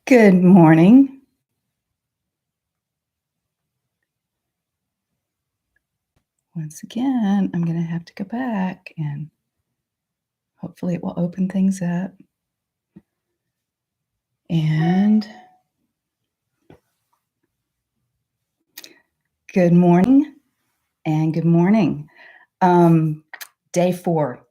Good morning. Once again, I'm going to have to go back and hopefully it will open things up. And good morning and good morning. Day 4,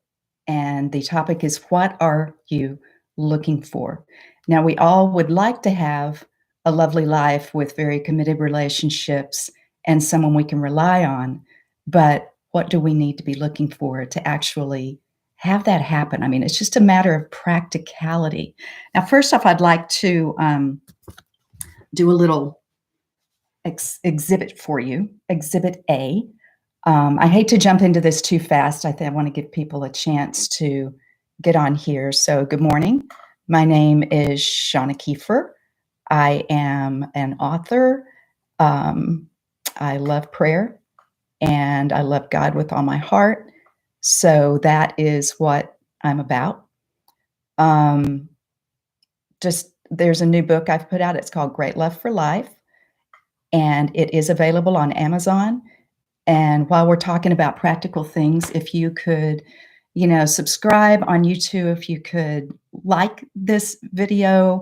and the topic is, what are you looking for? Now, we all would like to have a lovely life with very committed relationships and someone we can rely on, but what do we need to be looking for to actually have that happen? I mean, it's just a matter of practicality. Now, first off, I'd like to do a little exhibit for you, Exhibit A. I hate to jump into this too fast. I want to give people a chance to get on here. So good morning. My name is Shauna Kiefer. I am an author. I love prayer and I love God with all my heart. So that is what I'm about. There's a new book I've put out. It's called Great Love for Life, and it is available on Amazon. And while we're talking about practical things, if you could, subscribe on YouTube, if you could like this video,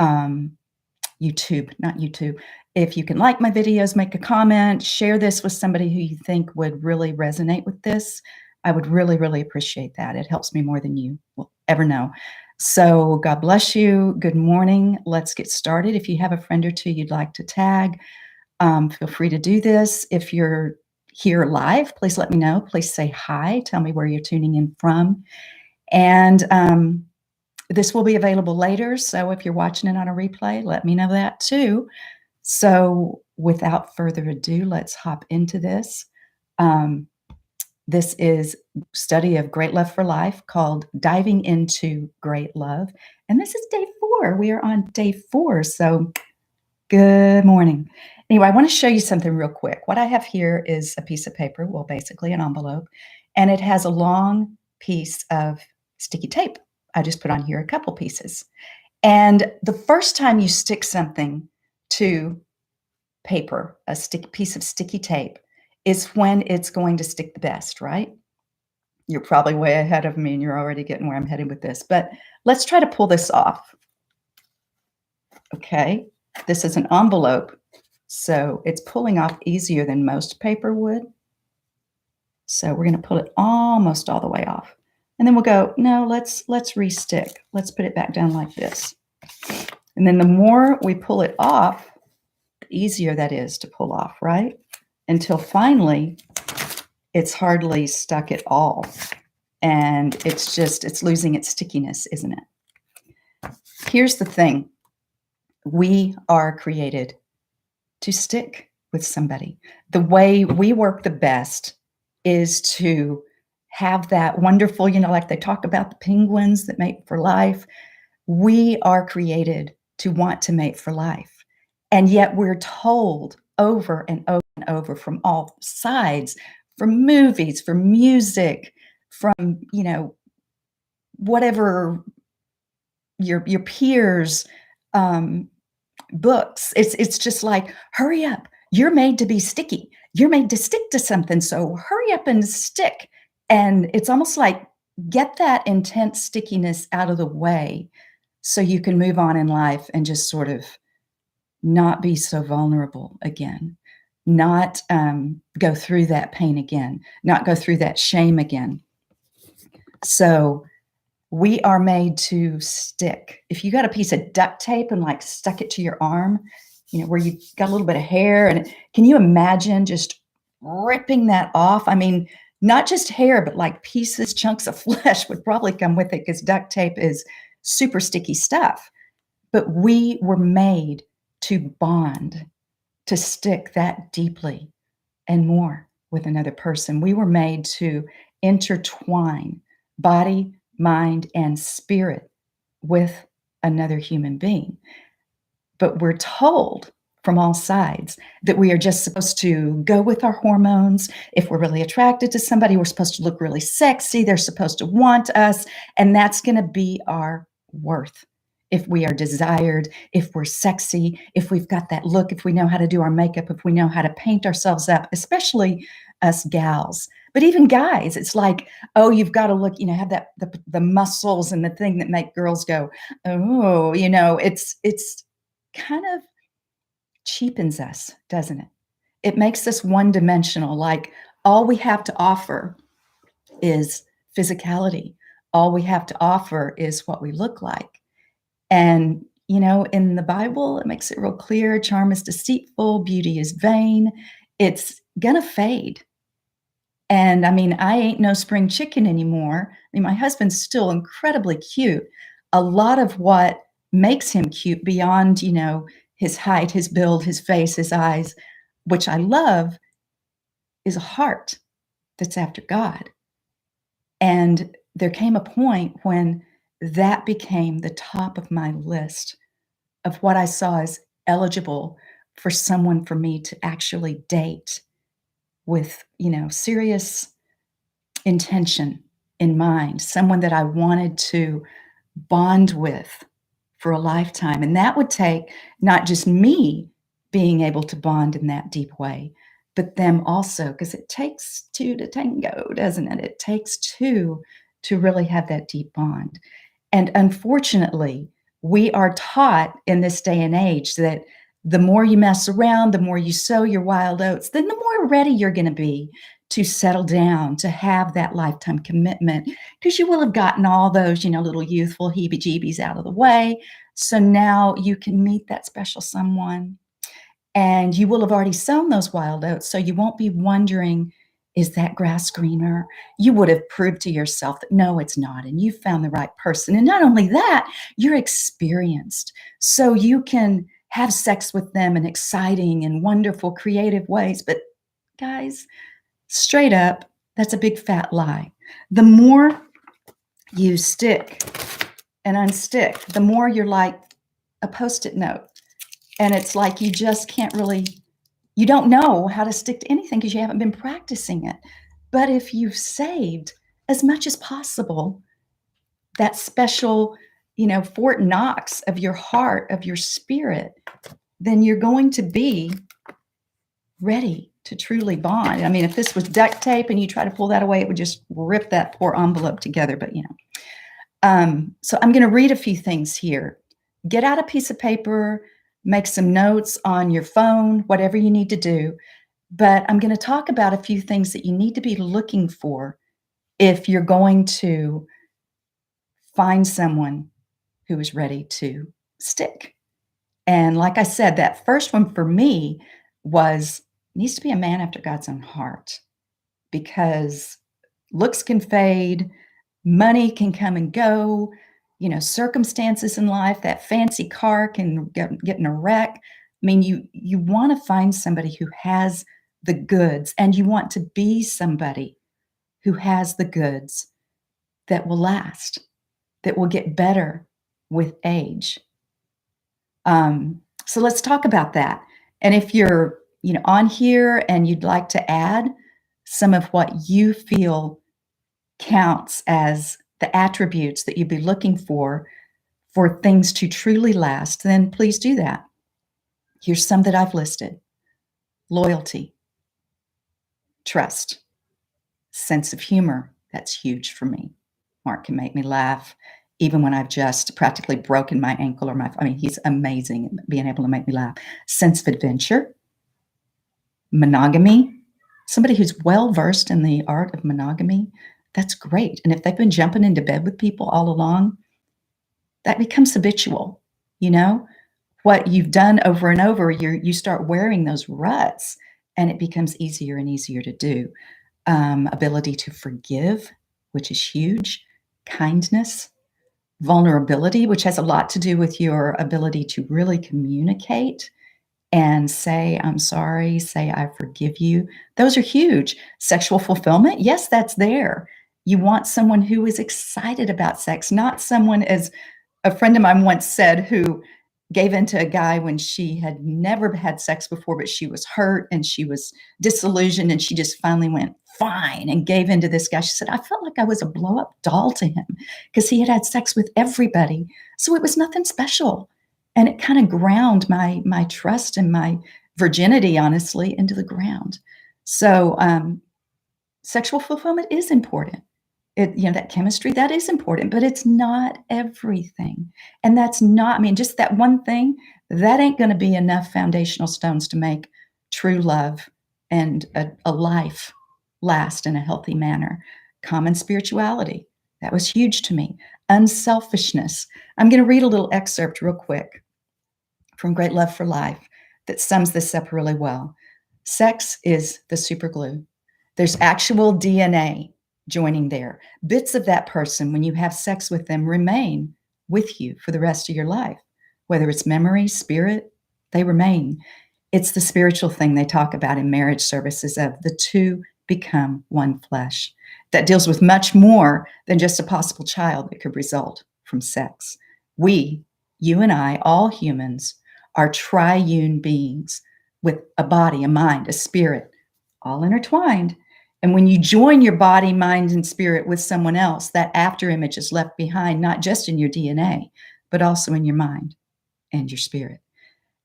YouTube, not YouTube. If you can like my videos, make a comment, share this with somebody who you think would really resonate with this, I would really, really appreciate that. It helps me more than you will ever know. So God bless you. Good morning. Let's get started. If you have a friend or two you'd like to tag, feel free to do this. If you're here live, please let me know. Please say hi. Tell me where you're tuning in from. And this will be available later. So if you're watching it on a replay, let me know that too. So without further ado, let's hop into this. This is study of Great Love for Life called Diving into Great Love. And this is day 4. We are on day 4. So good morning. Anyway, I want to show you something real quick. What I have here is a piece of paper, well, basically an envelope, and it has a long piece of sticky tape. I just put on here a couple pieces. And the first time you stick something to paper, a piece of sticky tape, is when it's going to stick the best, right? You're probably way ahead of me and you're already getting where I'm headed with this, but let's try to pull this off. Okay, this is an envelope. So it's pulling off easier than most paper would. So we're going to pull it almost all the way off. And then we'll go, no, let's restick. Let's put it back down like this. And then the more we pull it off, the easier that is to pull off, right? Until finally, it's hardly stuck at all. And it's losing its stickiness, isn't it? Here's the thing. We are created to stick with somebody. The way we work the best is to have that wonderful, like they talk about the penguins that mate for life. We are created to want to mate for life. And yet we're told over and over and over from all sides, from movies, from music, from, whatever your peers, books, it's just like, hurry up, you're made to be sticky, you're made to stick to something, so hurry up and stick. And it's almost like, get that intense stickiness out of the way so you can move on in life and just sort of not be so vulnerable again, not go through that pain again, not go through that shame again. So we are made to stick. If you got a piece of duct tape and like stuck it to your arm, where you've got a little bit of hair, and can you imagine just ripping that off? I mean, not just hair, but like pieces, chunks of flesh would probably come with it, because duct tape is super sticky stuff. But we were made to bond, to stick that deeply and more with another person. We were made to intertwine body, mind, and spirit with another human being. But we're told from all sides that we are just supposed to go with our hormones. If we're really attracted to somebody, we're supposed to look really sexy. They're supposed to want us, and that's going to be our worth. if we are desired, if we're sexy, if we've got that look, if we know how to do our makeup, if we know how to paint ourselves up, especially us gals. But even guys, it's like, oh, you've got to look, have that the muscles and the thing that make girls go, oh, it's kind of cheapens us, doesn't it? It makes us one-dimensional, like all we have to offer is physicality. All we have to offer is what we look like. And, in the Bible, it makes it real clear, charm is deceitful, beauty is vain. It's gonna fade. And I mean, I ain't no spring chicken anymore. I mean, my husband's still incredibly cute. A lot of what makes him cute beyond, his height, his build, his face, his eyes, which I love, is a heart that's after God. And there came a point when that became the top of my list of what I saw as eligible for someone for me to actually date with, serious intention in mind, someone that I wanted to bond with for a lifetime. And that would take not just me being able to bond in that deep way, but them also, because it takes two to tango, doesn't it? It takes two to really have that deep bond. And unfortunately, we are taught in this day and age that the more you mess around, the more you sow your wild oats, then the more ready you're going to be to settle down, to have that lifetime commitment, because you will have gotten all those, little youthful heebie-jeebies out of the way. So now you can meet that special someone, and you will have already sown those wild oats. So you won't be wondering, is that grass greener? You would have proved to yourself that no, it's not. And you found the right person. And not only that, you're experienced. So you can have sex with them in exciting and wonderful, creative ways. But guys, straight up, that's a big fat lie. The more you stick and unstick, the more you're like a Post-it note. And it's like you just can't really, you don't know how to stick to anything because you haven't been practicing it. But if you've saved as much as possible, that special, Fort Knox of your heart, of your spirit, then you're going to be ready to truly bond. I mean, if this was duct tape and you try to pull that away, it would just rip that poor envelope together. But, so I'm going to read a few things here. Get out a piece of paper, make some notes on your phone, whatever you need to do. But I'm going to talk about a few things that you need to be looking for if you're going to find someone who is ready to stick. And like I said, that first one for me needs to be a man after God's own heart, because looks can fade, money can come and go, circumstances in life, that fancy car can get in a wreck. I mean, you want to find somebody who has the goods, and you want to be somebody who has the goods that will last, that will get better with age. So let's talk about that. And if you're, on here and you'd like to add some of what you feel counts as the attributes that you'd be looking for things to truly last, then please do that. Here's some that I've listed: loyalty, trust, sense of humor. That's huge for me. Mark can make me laugh even when I've just practically broken my ankle he's amazing at being able to make me laugh. Sense of adventure, monogamy, somebody who's well-versed in the art of monogamy. That's great. And if they've been jumping into bed with people all along, that becomes habitual. What you've done over and over, you start wearing those ruts, and it becomes easier and easier to do. Ability to forgive, which is huge. Kindness, vulnerability, which has a lot to do with your ability to really communicate and say, I'm sorry, say, I forgive you. Those are huge. Sexual fulfillment, yes, that's there. You want someone who is excited about sex, not someone, as a friend of mine once said, who gave in to a guy when she had never had sex before, but she was hurt and she was disillusioned, and she just finally went, fine, and gave in to this guy. She said, I felt like I was a blow-up doll to him because he had trust with everybody. So it was nothing special. And it kind of ground my trust and my virginity, honestly, into the ground. So sexual fulfillment is important. That chemistry, that is important, but it's not everything. And that's not, I mean, just that one thing, that ain't going to be enough foundational stones to make true love and a life last in a healthy manner. Common spirituality, that was huge to me. Unselfishness. I'm going to read a little excerpt real quick from Great Love for Life that sums this up really well. Sex is the superglue. There's actual DNA joining there. Bits of that person, when you have sex with them, remain with you for the rest of your life. Whether it's memory, spirit, they remain. It's the spiritual thing they talk about in marriage services of the two become one flesh. That deals with much more than just a possible child that could result from sex. We, you and I, all humans, are triune beings with a body, a mind, a spirit, all intertwined. And when you join your body, mind, and spirit with someone else, that afterimage is left behind, not just in your DNA, but also in your mind and your spirit.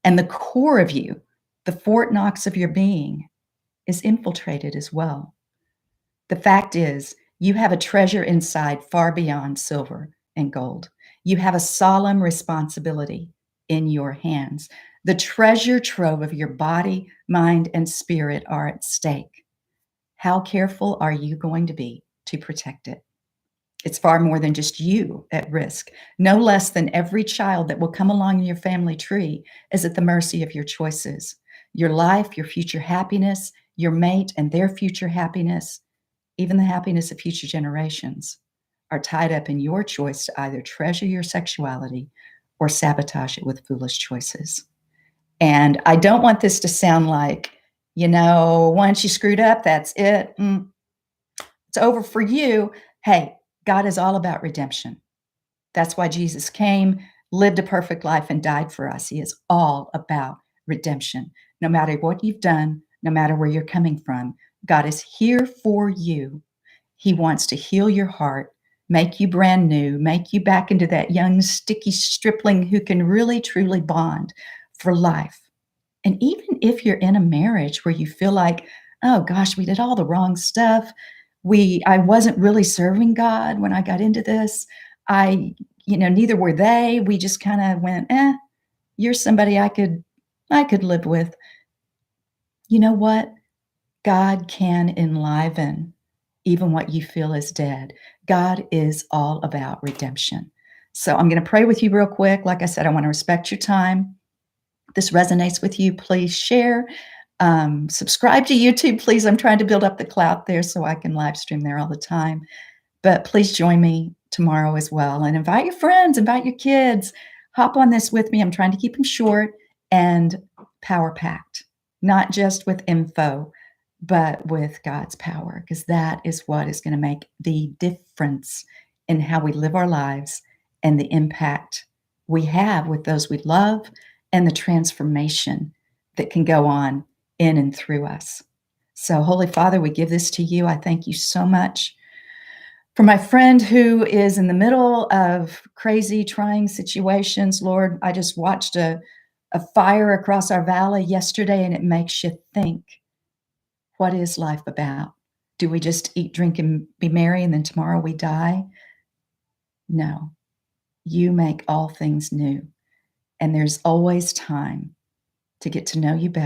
And the core of you, the Fort Knox of your being, is infiltrated as well. The fact is, you have a treasure inside far beyond silver and gold. You have a solemn responsibility in your hands. The treasure trove of your body, mind, and spirit are at stake. How careful are you going to be to protect it? It's far more than just you at risk. No less than every child that will come along in your family tree is at the mercy of your choices. Your life, your future happiness, your mate and their future happiness, even the happiness of future generations, are tied up in your choice to either treasure your sexuality or sabotage it with foolish choices. And I don't want this to sound like, once you screwed up, that's it. It's over for you. Hey, God is all about redemption. That's why Jesus came, lived a perfect life, and died for us. He is all about redemption. No matter what you've done, no matter where you're coming from, God is here for you. He wants to heal your heart, make you brand new, make you back into that young, sticky stripling who can really, truly bond for life. And even if you're in a marriage where you feel like, oh gosh, we did all the wrong stuff. I wasn't really serving God when I got into this. Neither were they. We just kind of went, you're somebody I could live with. You know what? God can enliven even what you feel is dead. God is all about redemption. So I'm going to pray with you real quick. Like I said, I want to respect your time. If this resonates with you, please share. Subscribe to YouTube, please. I'm trying to build up the clout there so I can live stream there all the time. But please join me tomorrow as well. And invite your friends, invite your kids. Hop on this with me. I'm trying to keep them short and power-packed, not just with info, but with God's power, because that is what is going to make the difference in how we live our lives and the impact we have with those we love and the transformation that can go on in and through us. So, Holy Father, we give this to you. I thank you so much for my friend who is in the middle of crazy, trying situations. Lord, I just watched a fire across our valley yesterday, and it makes you think, what is life about? Do we just eat, drink, and be merry, and then tomorrow we die? No. You make all things new, and there's always time to get to know you better.